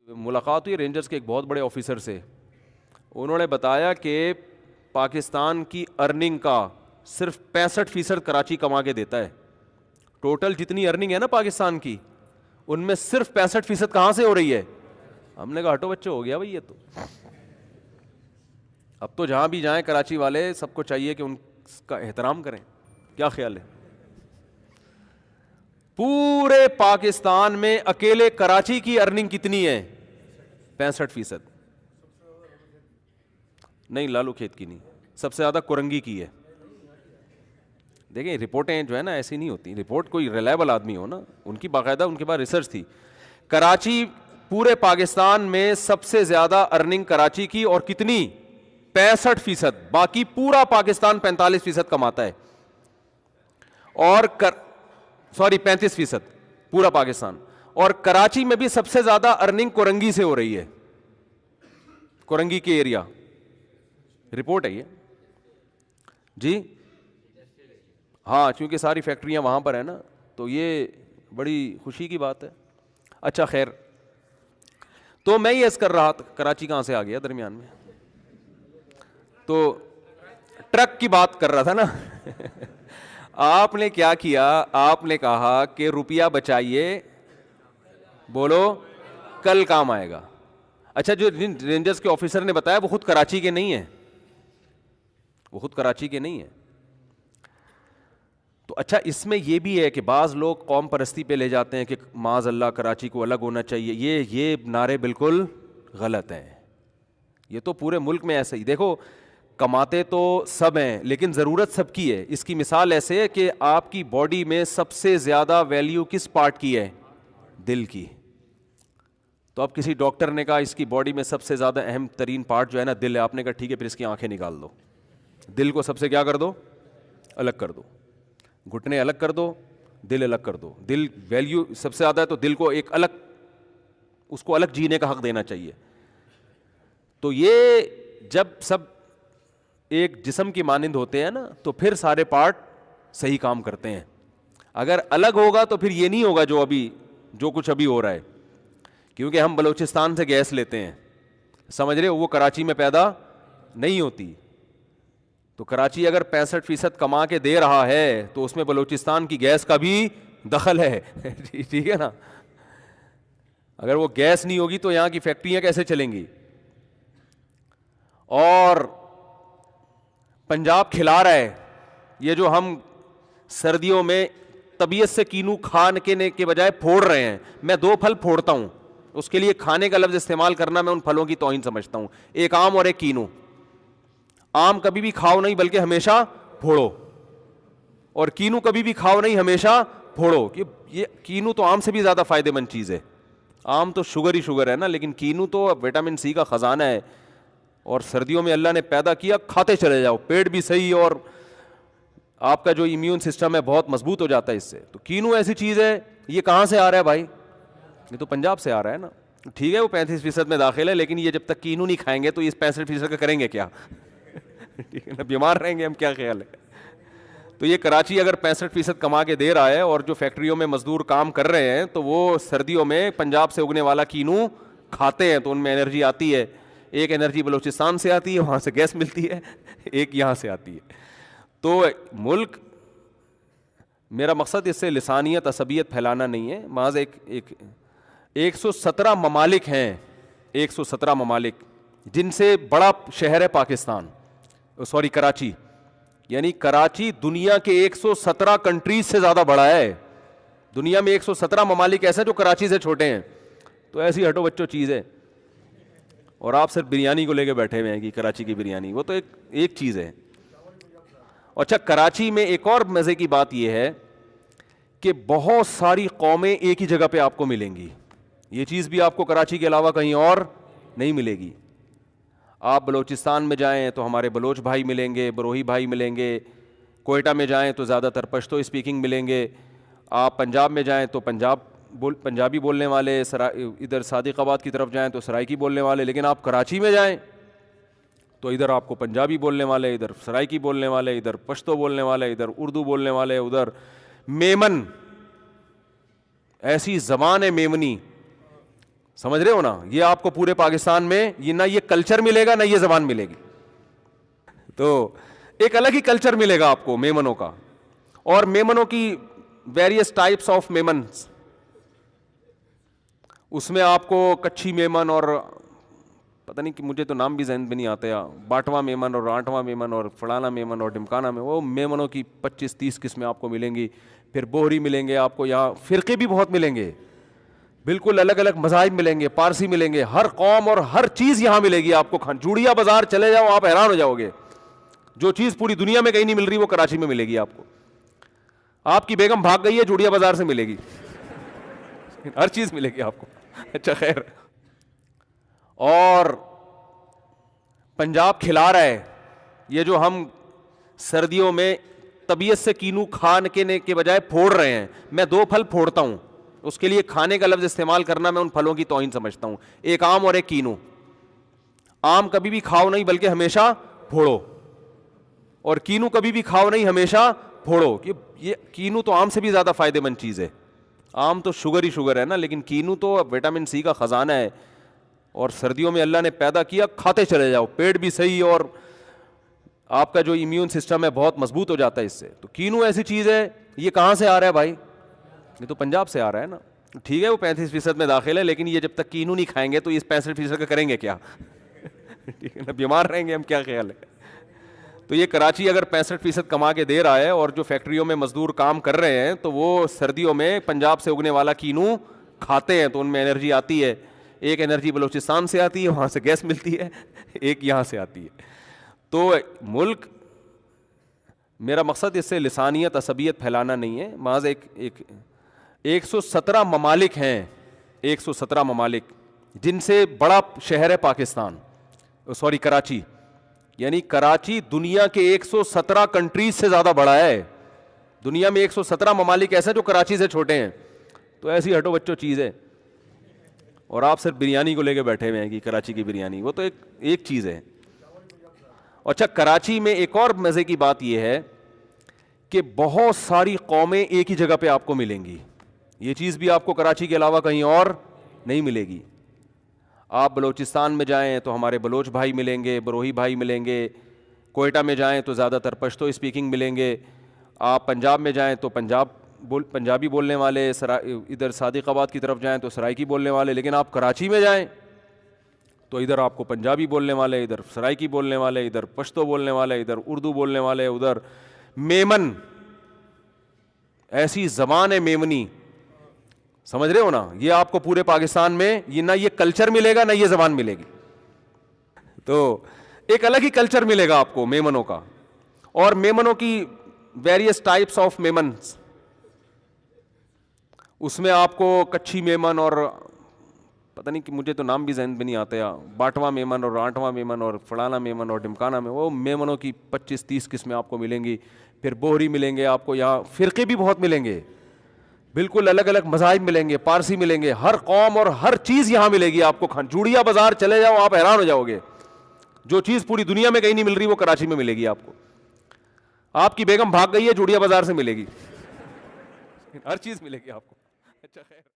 ملاقات ہوئی رینجرز کے ایک بہت بڑے آفیسر سے. انہوں نے بتایا کہ پاکستان کی ارننگ کا صرف 65% کراچی کما کے دیتا ہے. ٹوٹل جتنی ارننگ ہے نا پاکستان کی, ان میں صرف 65% کہاں سے ہو رہی ہے؟ ہم نے کہا ہٹو بچے, ہو گیا بھائی یہ تو. اب تو جہاں بھی جائیں کراچی والے سب کو چاہیے کہ ان کا احترام کریں. کیا خیال ہے؟ پورے پاکستان میں اکیلے کراچی کی ارننگ کتنی ہے؟ 65%. نہیں, لالو کھیت کی نہیں, سب سے زیادہ کورنگی کی ہے. دیکھیں رپورٹیں جو ہے نا ایسی نہیں ہوتی, رپورٹ کوئی ریلائبل آدمی ہو نا, ان کی باقاعدہ ان کے پاس ریسرچ تھی. کراچی پورے پاکستان میں سب سے زیادہ ارننگ کراچی کی, اور کتنی؟ 65%. باقی پورا پاکستان 45% کماتا ہے. اور 35% پورا پاکستان. اور کراچی میں بھی سب سے زیادہ ارننگ کورنگی سے ہو رہی ہے, کورنگی کے ایریا. رپورٹ ہے یہ جی. ہاں, چونکہ ساری فیکٹریاں وہاں پر ہیں نا, تو یہ بڑی خوشی کی بات ہے. اچھا خیر, تو میں یہ عرض کر رہا تھا, کراچی کہاں سے آ گیا درمیان میں, تو ٹرک کی بات کر رہا تھا نا. آپ نے کیا کیا, آپ نے کہا کہ روپیہ بچائیے, بولو کل کام آئے گا. اچھا, جو رینجرز کے آفیسر نے بتایا وہ خود کراچی کے نہیں ہیں, وہ خود کراچی کے نہیں ہیں. تو اچھا اس میں یہ بھی ہے کہ بعض لوگ قوم پرستی پہ لے جاتے ہیں کہ معاذ اللہ کراچی کو الگ ہونا چاہیے. یہ نعرے بالکل غلط ہیں. یہ تو پورے ملک میں ایسا ہی. دیکھو کماتے تو سب ہیں لیکن ضرورت سب کی ہے. اس کی مثال ایسے ہے کہ آپ کی باڈی میں سب سے زیادہ ویلیو کس پارٹ کی ہے؟ دل کی. تو اب کسی ڈاکٹر نے کہا اس کی باڈی میں سب سے زیادہ اہم ترین پارٹ جو ہے نا دل ہے. آپ نے کہا ٹھیک ہے, پھر اس کی آنکھیں نکال دو, دل کو سب سے کیا کر دو؟ الگ کر دو. گھٹنے الگ کر دو, دل الگ کر دو. دل ویلیو سب سے زیادہ ہے تو دل کو ایک الگ, اس کو الگ جینے کا حق دینا چاہیے. تو یہ جب سب ایک جسم کی مانند ہوتے ہیں نا تو پھر سارے پارٹ صحیح کام کرتے ہیں. اگر الگ ہوگا تو پھر یہ نہیں ہوگا جو کچھ ابھی ہو رہا ہے. کیونکہ ہم بلوچستان سے گیس لیتے ہیں, سمجھ رہے ہو, وہ کراچی میں پیدا نہیں ہوتی. تو کراچی اگر 65% کما کے دے رہا ہے تو اس میں بلوچستان کی گیس کا بھی دخل ہے. ٹھیک ہے نا. اگر وہ گیس نہیں ہوگی تو یہاں کی فیکٹریاں کیسے چلیں گی؟ اور پنجاب کھلا رہا ہے. یہ جو ہم سردیوں میں طبیعت سے کینو کھانے کے بجائے پھوڑ رہے ہیں, میں 2 پھل پھوڑتا ہوں, اس کے لیے کھانے کا لفظ استعمال کرنا میں ان پھلوں کی توہین سمجھتا ہوں. ایک آم اور ایک کینو. آم کبھی بھی کھاؤ نہیں بلکہ ہمیشہ پھوڑو, اور کینو کبھی بھی کھاؤ نہیں ہمیشہ پھوڑو. یہ کینو تو آم سے بھی زیادہ فائدہ مند چیز ہے. آم تو شوگر ہی شوگر ہے نا, لیکن کینو تو وٹامن سی کا خزانہ ہے. اور سردیوں میں اللہ نے پیدا کیا, کھاتے چلے جاؤ, پیٹ بھی صحیح اور آپ کا جو امیون سسٹم ہے بہت مضبوط ہو جاتا ہے اس سے. تو کینو ایسی چیز ہے. یہ کہاں سے آ رہا ہے بھائی؟ یہ تو پنجاب سے آ رہا ہے نا. ٹھیک ہے وہ 35% میں داخل ہے, لیکن یہ جب تک کینو نہیں کھائیں گے تو اس 65% کا کریں گے کیا؟ ٹھیک ہے نا, بیمار رہیں گے ہم. کیا خیال ہے؟ تو یہ کراچی اگر 65% کما کے دے رہا ہے اور جو فیکٹریوں میں مزدور کام کر رہے ہیں تو وہ سردیوں میں پنجاب سے اگنے والا کینو کھاتے ہیں تو ان میں انرجی آتی ہے. ایک انرجی بلوچستان سے آتی ہے, وہاں سے گیس ملتی ہے, ایک یہاں سے آتی ہے. تو ملک, میرا مقصد اس سے لسانیت عصبیت پھیلانا نہیں ہے, محض 117 ممالک ہیں, 117 ممالک جن سے بڑا شہر ہے پاکستان, کراچی. یعنی کراچی دنیا کے 117 کنٹریز سے زیادہ بڑا ہے. دنیا میں 117 ممالک ایسے جو کراچی سے چھوٹے ہیں. تو ایسی ہٹو بچوں چیز ہے. اور آپ صرف بریانی کو لے کے بیٹھے ہوئے ہیں کہ کراچی کی بریانی, وہ تو ایک چیز ہے. اچھا, کراچی میں ایک اور مزے کی بات یہ ہے کہ بہت ساری قومیں ایک ہی جگہ پہ آپ کو ملیں گی. یہ چیز بھی آپ کو کراچی کے علاوہ کہیں اور نہیں ملے گی. آپ بلوچستان میں جائیں تو ہمارے بلوچ بھائی ملیں گے, بروہی بھائی ملیں گے. کوئٹہ میں جائیں تو زیادہ تر پشتو اسپیکنگ ملیں گے. آپ پنجاب میں جائیں تو پنجابی بولنے والے, ادھر صادق آباد کی طرف جائیں تو سرائکی بولنے والے. لیکن آپ کراچی میں جائیں تو ادھر آپ کو پنجابی بولنے والے, ادھر سرائکی بولنے والے, ادھر پشتو بولنے والے, ادھر اردو بولنے والے, ادھر میمن, ایسی زبان ہے میمنی. سمجھ رہے ہو نا؟ یہ آپ کو پورے پاکستان میں یہ نہ یہ کلچر ملے گا نہ یہ زبان ملے گی. تو ایک الگ ہی کلچر ملے گا آپ کو میمنوں کا. اور میمنوں کی ویریس ٹائپس آف میمنس, اس میں آپ کو کچھی میمن اور پتہ نہیں کہ مجھے تو نام بھی ذہن میں نہیں آتے, باٹواں میمن اور آٹھواں میمن اور فلانا میمن اور ڈمکانا میمن, وہ میمنوں کی 25-30 قسمیں آپ کو ملیں گی. پھر بوہری ملیں گے آپ کو, یہاں فرقے بھی بہت ملیں گے, بالکل الگ الگ مذاہب ملیں گے, پارسی ملیں گے, ہر قوم اور ہر چیز یہاں ملے گی آپ کو. جوڑیا بازار چلے جاؤ آپ حیران ہو جاؤ گے, جو چیز پوری دنیا میں کہیں نہیں مل رہی وہ کراچی میں ملے گی آپ کو. آپ کی بیگم بھاگ گئی ہے, جوڑیا بازار سے ملے گی, ہر چیز ملے گی آپ کو. اچھا خیر, اور پنجاب کھلا رہا ہے, یہ جو ہم سردیوں میں طبیعت سے کینو کھانے کے بجائے پھوڑ رہے ہیں, میں 2 پھل پھوڑتا ہوں, اس کے لیے کھانے کا لفظ استعمال کرنا میں ان پھلوں کی توہین سمجھتا ہوں. ایک آم اور ایک کینو. آم کبھی بھی کھاؤ نہیں بلکہ ہمیشہ پھوڑو, اور کینو کبھی بھی کھاؤ نہیں ہمیشہ پھوڑو. یہ کینو تو آم سے بھی زیادہ فائدے مند چیز ہے. آم تو شوگر ہی شوگر ہے نا, لیکن کینو تو وٹامن سی کا خزانہ ہے, اور سردیوں میں اللہ نے پیدا کیا, کھاتے چلے جاؤ, پیٹ بھی صحیح اور آپ کا جو امیون سسٹم ہے بہت مضبوط ہو جاتا ہے اس سے. تو کینو ایسی چیز ہے, یہ کہاں سے آ رہا ہے بھائی؟ یہ تو پنجاب سے آ رہا ہے نا. ٹھیک ہے وہ 35% میں داخل ہے, لیکن یہ جب تک کینو نہیں کھائیں گے تو اس 65% کا کریں گے کیا؟ ٹھیک ہے نا, بیمار رہیں گے ہم, کیا خیال ہے؟ تو یہ کراچی اگر 65% کما کے دے رہا ہے, اور جو فیکٹریوں میں مزدور کام کر رہے ہیں تو وہ سردیوں میں پنجاب سے اگنے والا کینو کھاتے ہیں, تو ان میں انرجی آتی ہے. ایک انرجی بلوچستان سے آتی ہے, وہاں سے گیس ملتی ہے, ایک یہاں سے آتی ہے. تو ملک, میرا مقصد اس سے لسانیت عصبیت پھیلانا نہیں ہے, محض 117 ممالک ہیں, 117 ممالک, جن سے بڑا شہر ہے پاکستان, سوری کراچی, یعنی کراچی دنیا کے 117 کنٹریز سے زیادہ بڑا ہے. دنیا میں 117 ممالک ایسے جو کراچی سے چھوٹے ہیں. تو ایسی ہٹو بچوں چیز ہے, اور آپ صرف بریانی کو لے کے بیٹھے ہوئے ہیں کہ کراچی کی بریانی, وہ تو ایک چیز ہے. اچھا, کراچی میں ایک اور مزے کی بات یہ ہے کہ بہت ساری قومیں ایک ہی جگہ پہ آپ کو ملیں گی. یہ چیز بھی آپ کو کراچی کے علاوہ کہیں اور نہیں ملے گی. آپ بلوچستان میں جائیں تو ہمارے بلوچ بھائی ملیں گے, بروہی بھائی ملیں گے. کوئٹہ میں جائیں تو زیادہ تر پشتو اسپیکنگ ملیں گے. آپ پنجاب میں جائیں تو پنجابی بولنے والے, ادھر صادق آباد کی طرف جائیں تو سرائکی بولنے والے. لیکن آپ کراچی میں جائیں تو ادھر آپ کو پنجابی بولنے والے, ادھر سرائکی بولنے والے, ادھر پشتو بولنے والے, ادھر اردو بولنے والے, ادھر میمن. ایسی زبان ہے میمنی, سمجھ رہے ہو نا؟ یہ آپ کو پورے پاکستان میں یہ نہ یہ کلچر ملے گا نہ یہ زبان ملے گی. تو ایک الگ ہی کلچر ملے گا آپ کو میمنوں کا. اور میمنوں کی ویریس ٹائپس آف میمنس, اس میں آپ کو کچھی میمن اور پتہ نہیں کہ مجھے تو نام بھی ذہن میں نہیں آتے, باٹواں میمن اور آٹھواں میمن اور فلانا میمن اور ڈمکانا میمن, وہ میمنوں کی 25-30 قسمیں آپ کو ملیں گی. پھر بوہری ملیں گے آپ کو, یہاں فرقے بھی بہت ملیں گے, بالکل الگ الگ مذاہب ملیں گے, پارسی ملیں گے, ہر قوم اور ہر چیز یہاں ملے گی آپ کو. جوڑیا بازار چلے جاؤ آپ حیران ہو جاؤ گے, جو چیز پوری دنیا میں کہیں نہیں مل رہی وہ کراچی میں ملے گی آپ کو. آپ کی بیگم بھاگ گئی ہے, جوڑیا بازار سے ملے گی, ہر چیز ملے گی آپ کو. اچھا خیر.